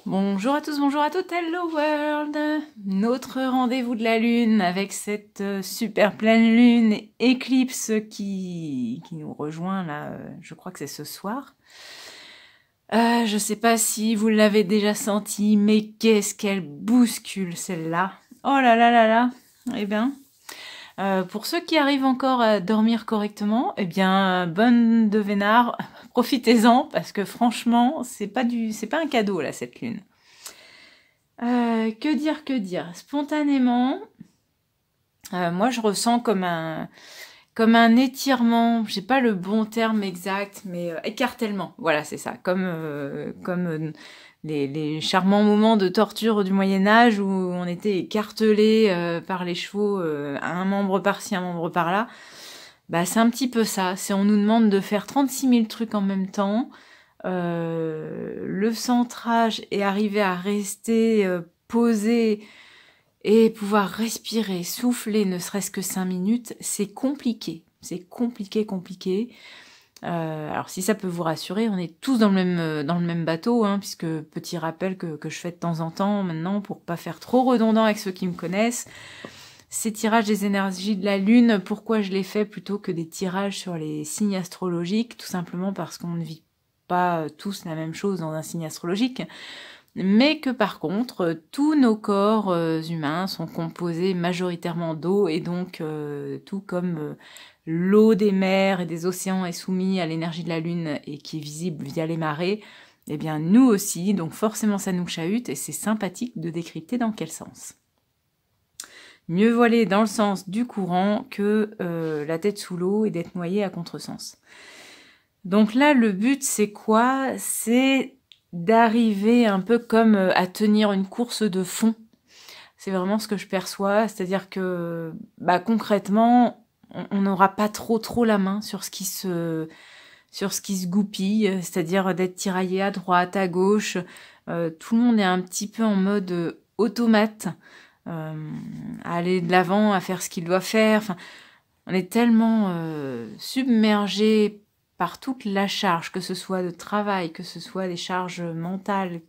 Bonjour à tous, bonjour à toutes, hello world! Notre rendez-vous de la Lune avec cette super pleine Lune éclipse qui nous rejoint là, je crois que c'est ce soir. Je sais pas si vous l'avez déjà senti, mais qu'est-ce qu'elle bouscule celle-là! Oh là là là là! Eh bien, pour ceux qui arrivent encore à dormir correctement, eh bien, bonne de vénard, profitez-en parce que franchement, c'est pas un cadeau là cette Lune. Que dire? Spontanément, moi je ressens comme un étirement, j'ai pas le bon terme exact, mais écartèlement, voilà c'est ça, comme les charmants moments de torture du Moyen-Âge où on était écartelé par les chevaux, un membre par-ci, un membre par-là. Bah c'est un petit peu ça, c'est on nous demande de faire 36 000 trucs en même temps, le centrage et arriver à rester posé et pouvoir respirer, souffler, ne serait-ce que 5 minutes, c'est compliqué. C'est compliqué, compliqué. Alors si ça peut vous rassurer, on est tous dans le même bateau, hein, puisque petit rappel que je fais de temps en temps maintenant, pour pas faire trop redondant avec ceux qui me connaissent, ces tirages des énergies de la Lune, pourquoi je les fais plutôt que des tirages sur les signes astrologiques? Tout simplement parce qu'on ne vit pas tous la même chose dans un signe astrologique, mais que par contre, tous nos corps humains sont composés majoritairement d'eau, et donc tout comme l'eau des mers et des océans est soumise à l'énergie de la Lune et qui est visible via les marées, eh bien nous aussi, donc forcément ça nous chahute, et c'est sympathique de décrypter dans quel sens. Mieux vaut aller dans le sens du courant que la tête sous l'eau et d'être noyé à contresens. Donc là, le but, c'est quoi? C'est d'arriver un peu comme à tenir une course de fond. C'est vraiment ce que je perçois, c'est-à-dire que bah, concrètement, on n'aura pas trop la main sur ce qui se goupille, c'est-à-dire d'être tiraillé à droite, à gauche. Tout le monde est un petit peu en mode automate, à aller de l'avant, à faire ce qu'il doit faire. Enfin, on est tellement submergé par toute la charge, que ce soit de travail, que ce soit des charges mentales,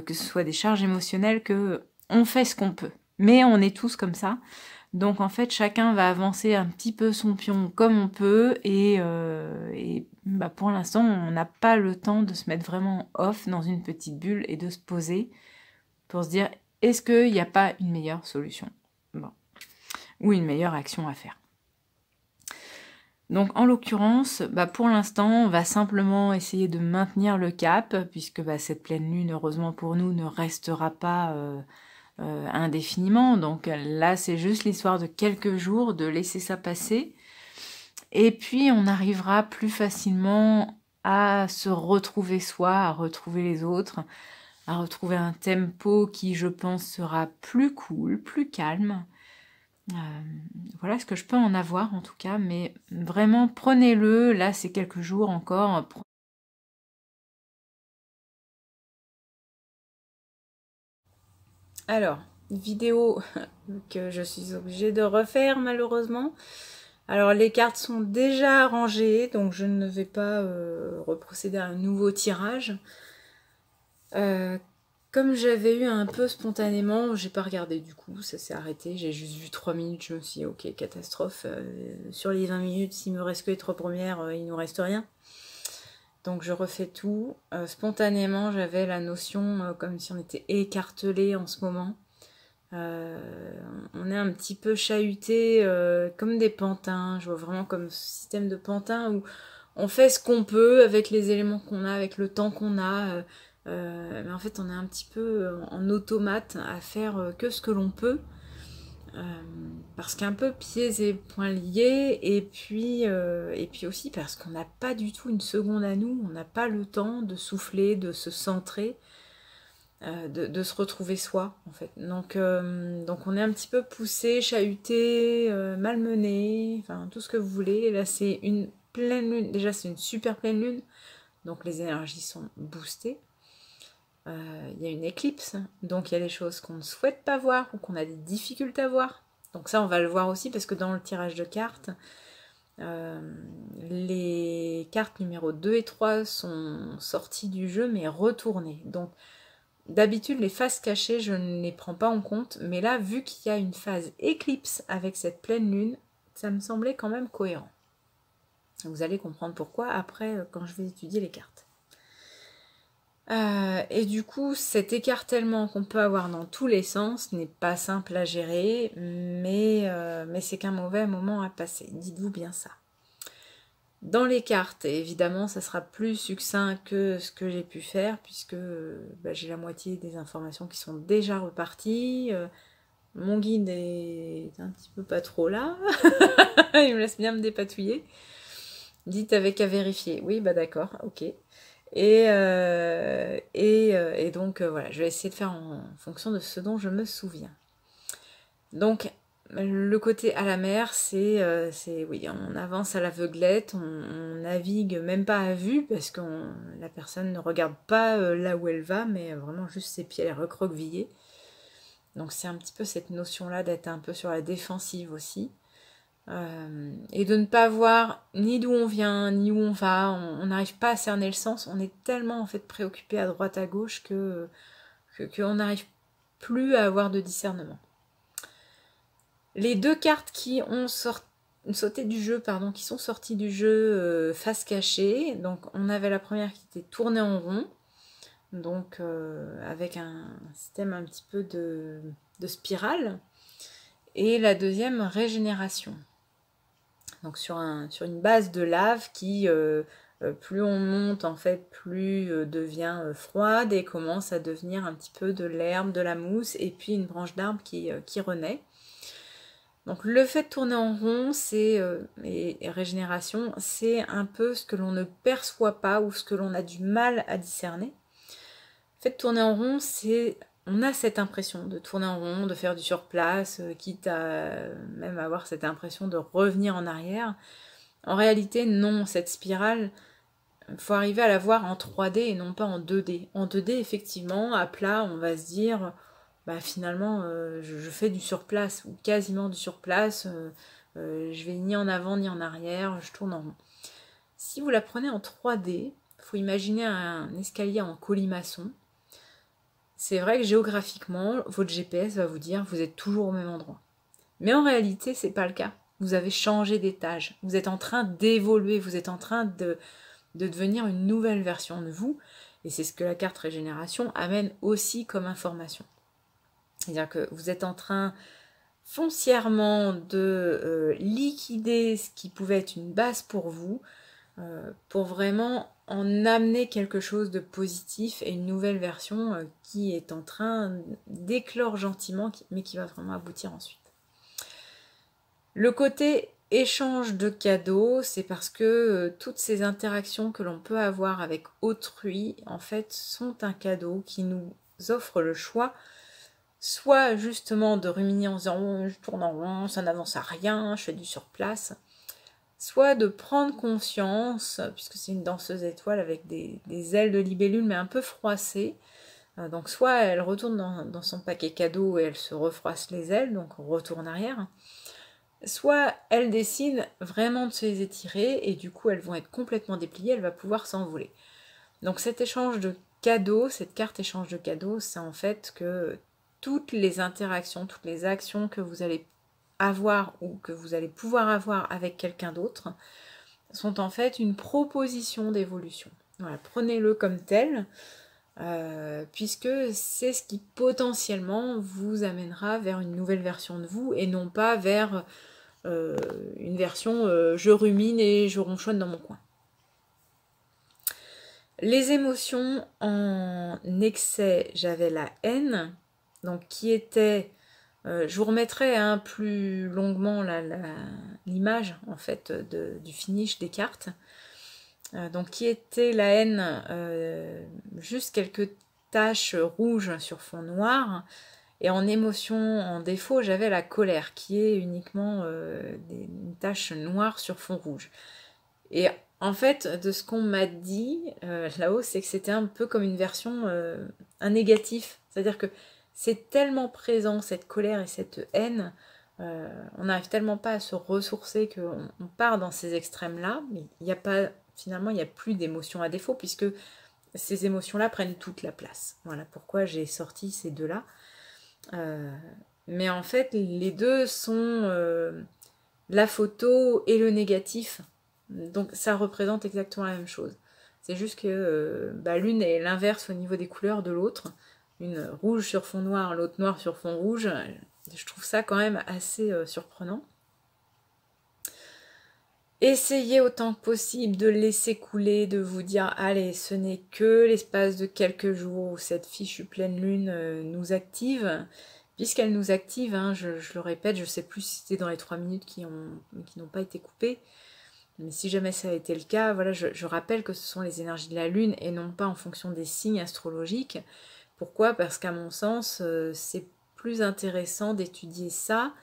que ce soit des charges émotionnelles, que on fait ce qu'on peut. Mais on est tous comme ça. Donc en fait, chacun va avancer un petit peu son pion comme on peut, et bah, pour l'instant, on n'a pas le temps de se mettre vraiment off dans une petite bulle et de se poser pour se dire, est-ce qu'il n'y a pas une meilleure solution? Bon. Ou une meilleure action à faire. Donc en l'occurrence, bah, pour l'instant, on va simplement essayer de maintenir le cap, puisque bah, cette pleine lune, heureusement pour nous, ne restera pas indéfiniment. Donc là, c'est juste l'histoire de quelques jours, de laisser ça passer. Et puis, on arrivera plus facilement à se retrouver soi, à retrouver les autres, à retrouver un tempo qui, je pense, sera plus cool, plus calme. Voilà ce que je peux en avoir en tout cas, mais vraiment prenez-le, là c'est quelques jours encore. Alors, vidéo que je suis obligée de refaire malheureusement. Alors les cartes sont déjà rangées, donc je ne vais pas reprocéder à un nouveau tirage. Comme j'avais eu un peu spontanément, j'ai pas regardé du coup, ça s'est arrêté, j'ai juste vu 3 minutes, je me suis dit ok, catastrophe, sur les 20 minutes, s'il me reste que les 3 premières, il nous reste rien. Donc je refais tout. Spontanément, j'avais la notion comme si on était écartelé en ce moment. On est un petit peu chahuté comme des pantins. Je vois vraiment comme ce système de pantins où on fait ce qu'on peut avec les éléments qu'on a, avec le temps qu'on a. Mais en fait, on est un petit peu en automate à faire que ce que l'on peut. Parce qu'un peu pieds et poings liés, et puis aussi parce qu'on n'a pas du tout une seconde à nous, on n'a pas le temps de souffler, de se centrer, de se retrouver soi en fait. Donc on est un petit peu poussé, chahuté, malmené, enfin tout ce que vous voulez. Et là c'est une pleine lune, déjà c'est une super pleine lune, donc les énergies sont boostées. Il y a une éclipse, donc il y a des choses qu'on ne souhaite pas voir ou qu'on a des difficultés à voir. Donc ça, on va le voir aussi parce que dans le tirage de cartes, les cartes numéro 2 et 3 sont sorties du jeu mais retournées. Donc d'habitude, les phases cachées, je ne les prends pas en compte. Mais là, vu qu'il y a une phase éclipse avec cette pleine lune, ça me semblait quand même cohérent. Vous allez comprendre pourquoi après, quand je vais étudier les cartes. Et du coup, cet écartèlement qu'on peut avoir dans tous les sens n'est pas simple à gérer, mais c'est qu'un mauvais moment à passer. Dites-vous bien ça. Dans les cartes, évidemment, ça sera plus succinct que ce que j'ai pu faire, puisque j'ai la moitié des informations qui sont déjà reparties. Mon guide est un petit peu pas trop là. Il me laisse bien me dépatouiller. Dites avec à vérifier. Oui, bah d'accord, ok. Et donc, voilà, je vais essayer de faire en fonction de ce dont je me souviens. Donc, le côté à la mer, c'est oui, on avance à l'aveuglette, on navigue même pas à vue, parce que la personne ne regarde pas là où elle va, mais vraiment juste ses pieds recroquevillés. Donc, c'est un petit peu cette notion-là d'être un peu sur la défensive aussi. Et de ne pas voir ni d'où on vient, ni où on va, on n'arrive pas à cerner le sens, on est tellement en fait préoccupé à droite à gauche qu'on n'arrive plus à avoir de discernement. Les deux cartes qui ont sauté du jeu, qui sont sorties du jeu face cachée, donc on avait la première qui était tournée en rond, donc avec un système un petit peu de spirale, et la deuxième régénération. Donc sur une base de lave qui, plus on monte en fait, plus devient froide et commence à devenir un petit peu de l'herbe, de la mousse et puis une branche d'arbre qui renaît. Donc le fait de tourner en rond, et régénération, c'est un peu ce que l'on ne perçoit pas ou ce que l'on a du mal à discerner. Le fait de tourner en rond, on a cette impression de tourner en rond, de faire du surplace, quitte à même avoir cette impression de revenir en arrière. En réalité, non, cette spirale, il faut arriver à la voir en 3D et non pas en 2D. En 2D, effectivement, à plat, on va se dire, finalement, je fais du surplace, ou quasiment du surplace, je vais ni en avant ni en arrière, je tourne en rond. Si vous la prenez en 3D, il faut imaginer un escalier en colimaçon. C'est vrai que géographiquement, votre GPS va vous dire vous êtes toujours au même endroit. Mais en réalité, c'est pas le cas. Vous avez changé d'étage. Vous êtes en train d'évoluer. Vous êtes en train de devenir une nouvelle version de vous. Et c'est ce que la carte régénération amène aussi comme information. C'est-à-dire que vous êtes en train foncièrement de liquider ce qui pouvait être une base pour vous, pour vraiment en amener quelque chose de positif et une nouvelle version qui est en train d'éclore gentiment, mais qui va vraiment aboutir ensuite. Le côté échange de cadeaux, c'est parce que toutes ces interactions que l'on peut avoir avec autrui, en fait, sont un cadeau qui nous offre le choix, soit justement de ruminer en disant oh, je tourne en rond, ça n'avance à rien, je fais du surplace, soit de prendre conscience, puisque c'est une danseuse étoile avec des ailes de libellule mais un peu froissées, donc soit elle retourne dans son paquet cadeau et elle se refroisse les ailes, donc on retourne arrière, soit elle décide vraiment de se les étirer et du coup elles vont être complètement dépliées, elle va pouvoir s'envoler. Donc cet échange de cadeaux, cette carte échange de cadeaux, c'est en fait que toutes les interactions, toutes les actions que vous allez avoir ou que vous allez pouvoir avoir avec quelqu'un d'autre sont en fait une proposition d'évolution. Voilà, prenez-le comme tel, puisque c'est ce qui potentiellement vous amènera vers une nouvelle version de vous et non pas vers une version je rumine et je ronchonne dans mon coin. Les émotions en excès, j'avais la haine, donc qui était, je vous remettrai plus longuement l'image en fait du finish des cartes, donc qui était la haine, juste quelques taches rouges sur fond noir, et en émotion, en défaut, j'avais la colère qui est uniquement une tache noire sur fond rouge. Et en fait, de ce qu'on m'a dit là-haut, c'est que c'était un peu comme une version, un négatif. C'est-à-dire que c'est tellement présent, cette colère et cette haine, on n'arrive tellement pas à se ressourcer qu'on part dans ces extrêmes-là, mais il n'y a pas, finalement, il n'y a plus d'émotion à défaut, puisque ces émotions-là prennent toute la place. Voilà pourquoi j'ai sorti ces deux-là. Mais en fait, les deux sont la photo et le négatif. Donc ça représente exactement la même chose. C'est juste que l'une est l'inverse au niveau des couleurs de l'autre. Une rouge sur fond noir, l'autre noir sur fond rouge. Je trouve ça quand même assez surprenant. Essayez autant que possible de laisser couler, de vous dire allez, ce n'est que l'espace de quelques jours où cette fichue pleine lune nous active. Puisqu'elle nous active, hein, je le répète, je ne sais plus si c'était dans les 3 minutes qui n'ont pas été coupées. Mais si jamais ça a été le cas, voilà, je rappelle que ce sont les énergies de la lune et non pas en fonction des signes astrologiques. Pourquoi? Parce qu'à mon sens, c'est plus intéressant d'étudier ça,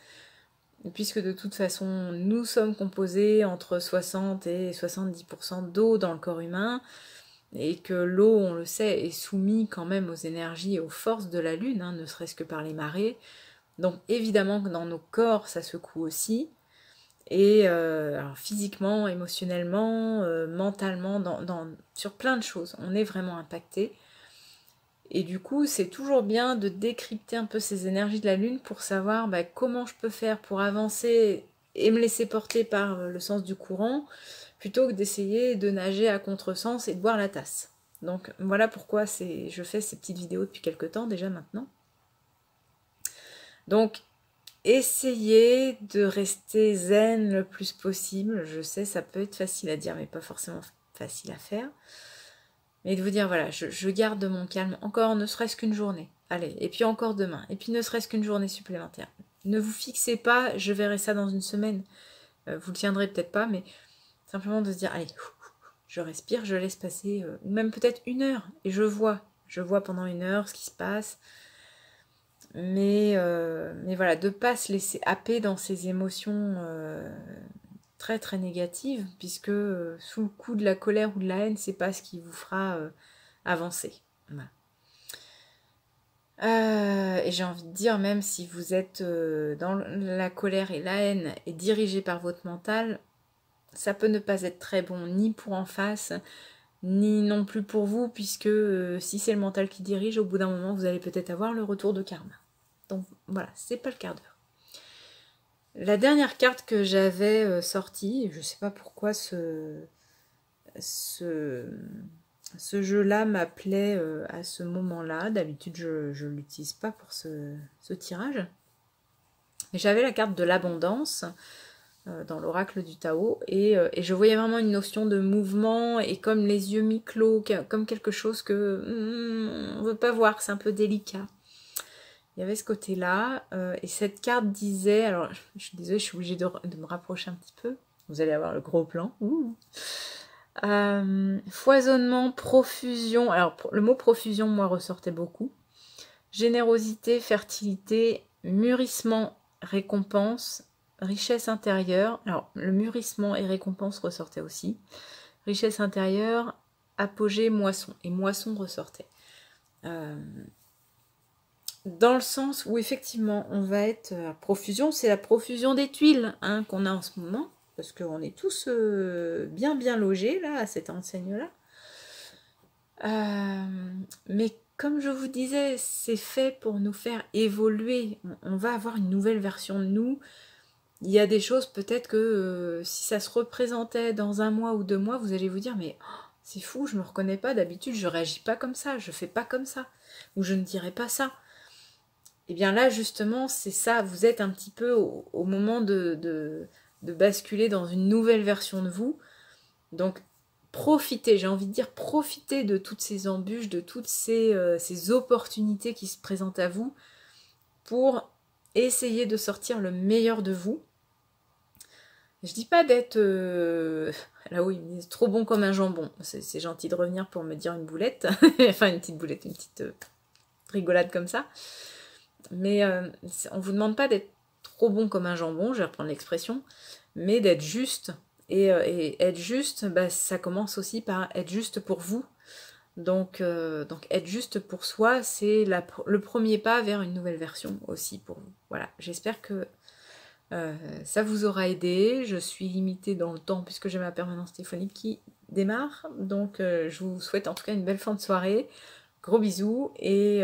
puisque de toute façon, nous sommes composés entre 60 et 70% d'eau dans le corps humain, et que l'eau, on le sait, est soumise quand même aux énergies et aux forces de la lune, hein, ne serait-ce que par les marées. Donc évidemment que dans nos corps, ça secoue aussi. Et alors, physiquement, émotionnellement, mentalement, sur plein de choses, on est vraiment impacté. Et du coup, c'est toujours bien de décrypter un peu ces énergies de la lune pour savoir comment je peux faire pour avancer et me laisser porter par le sens du courant, plutôt que d'essayer de nager à contresens et de boire la tasse. Donc voilà pourquoi je fais ces petites vidéos depuis quelques temps déjà maintenant. Donc essayez de rester zen le plus possible. Je sais, ça peut être facile à dire, mais pas forcément facile à faire. Mais de vous dire, voilà, je garde mon calme encore ne serait-ce qu'une journée. Allez, et puis encore demain. Et puis ne serait-ce qu'une journée supplémentaire. Ne vous fixez pas, je verrai ça dans une semaine. Vous le tiendrez peut-être pas, mais simplement de se dire, allez, je respire, je laisse passer, ou même peut-être 1 heure. Et je vois pendant 1 heure ce qui se passe. Mais voilà, de ne pas se laisser happer dans ces émotions très très négatives, puisque sous le coup de la colère ou de la haine, c'est pas ce qui vous fera avancer. Voilà. Et j'ai envie de dire, même si vous êtes dans la colère et la haine et dirigé par votre mental, ça peut ne pas être très bon ni pour en face, ni non plus pour vous, puisque si c'est le mental qui dirige, au bout d'un moment, vous allez peut-être avoir le retour de karma. Donc voilà, c'est pas le quart d'heure. La dernière carte que j'avais sortie, je sais pas pourquoi ce jeu-là m'appelait à ce moment-là. D'habitude, je ne l'utilise pas pour ce tirage. Mais j'avais la carte de l'abondance dans l'oracle du Tao et je voyais vraiment une notion de mouvement et comme les yeux mi-clos, comme quelque chose que on ne veut pas voir, c'est un peu délicat. Il y avait ce côté-là, et cette carte disait, alors je suis désolée, je suis obligée de me rapprocher un petit peu, vous allez avoir le gros plan. Foisonnement, profusion, alors le mot profusion, moi, ressortait beaucoup. Générosité, fertilité, mûrissement, récompense, richesse intérieure. Alors le mûrissement et récompense ressortaient aussi. Richesse intérieure, apogée, moisson. Et moisson ressortait. Dans le sens où effectivement on va être à profusion, c'est la profusion des tuiles hein, qu'on a en ce moment, parce qu'on est tous bien logés là à cette enseigne-là. Mais comme je vous disais, c'est fait pour nous faire évoluer. On va avoir une nouvelle version de nous. Il y a des choses peut-être que si ça se représentait dans 1 mois ou 2 mois, vous allez vous dire mais oh, c'est fou, je me reconnais pas, d'habitude je réagis pas comme ça, je fais pas comme ça, ou je ne dirais pas ça. Et bien là, justement, c'est ça, vous êtes un petit peu au moment de basculer dans une nouvelle version de vous. Donc, profitez, j'ai envie de dire, profitez de toutes ces embûches, de toutes ces opportunités qui se présentent à vous pour essayer de sortir le meilleur de vous. Je dis pas d'être... là oui, trop bon comme un jambon. C'est gentil de revenir pour me dire une boulette. Enfin, une petite boulette, une petite rigolade comme ça. Mais on vous demande pas d'être trop bon comme un jambon, je vais reprendre l'expression, mais d'être juste. Et être juste, ça commence aussi par être juste pour vous. Donc être juste pour soi, c'est le premier pas vers une nouvelle version aussi pour vous. Voilà, j'espère que ça vous aura aidé. Je suis limitée dans le temps puisque j'ai ma permanence téléphonique qui démarre. Donc je vous souhaite en tout cas une belle fin de soirée. Gros bisous et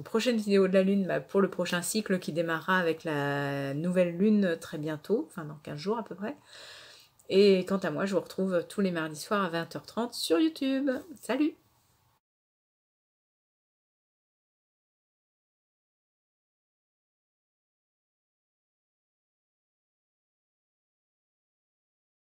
prochaine vidéo de la lune pour le prochain cycle qui démarrera avec la nouvelle lune très bientôt, enfin dans 15 jours à peu près. Et quant à moi, je vous retrouve tous les mardis soirs à 20h30 sur YouTube. Salut!